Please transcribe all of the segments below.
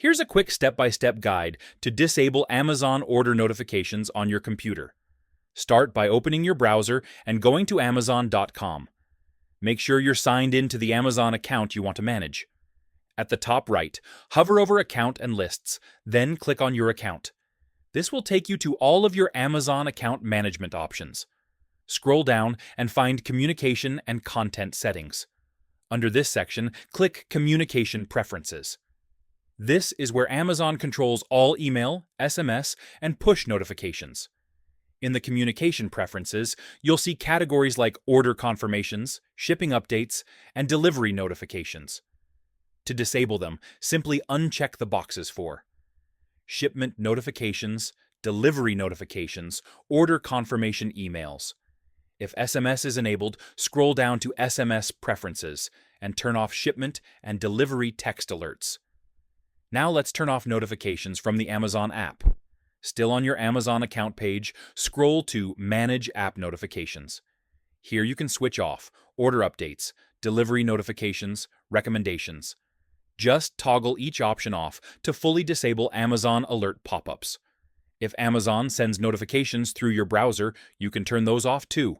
Here's a quick step-by-step guide to disable Amazon order notifications on your computer. Start by opening your browser and going to Amazon.com. Make sure you're signed in to the Amazon account you want to manage. At the top right, hover over Account and Lists, then click on your account. This will take you to all of your Amazon account management options. Scroll down and find Communication and Content Settings. Under this section, click Communication Preferences. This is where Amazon controls all email, SMS, and push notifications. In the Communication Preferences, you'll see categories like order confirmations, shipping updates, and delivery notifications. To disable them, simply uncheck the boxes for shipment notifications, delivery notifications, order confirmation emails. If SMS is enabled, scroll down to SMS Preferences and turn off shipment and delivery text alerts. Now let's turn off notifications from the Amazon app. Still on your Amazon account page, scroll to Manage App Notifications. Here you can switch off order updates, delivery notifications, recommendations. Just toggle each option off to fully disable Amazon alert pop-ups. If Amazon sends notifications through your browser, you can turn those off too.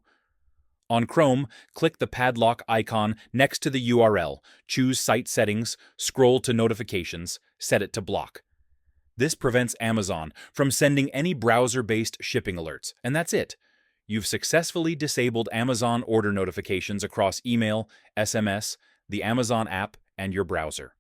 On Chrome, click the padlock icon next to the URL, choose Site Settings, scroll to Notifications, set it to block. This prevents Amazon from sending any browser-based shipping alerts, and that's it. You've successfully disabled Amazon order notifications across email, SMS, the Amazon app, and your browser.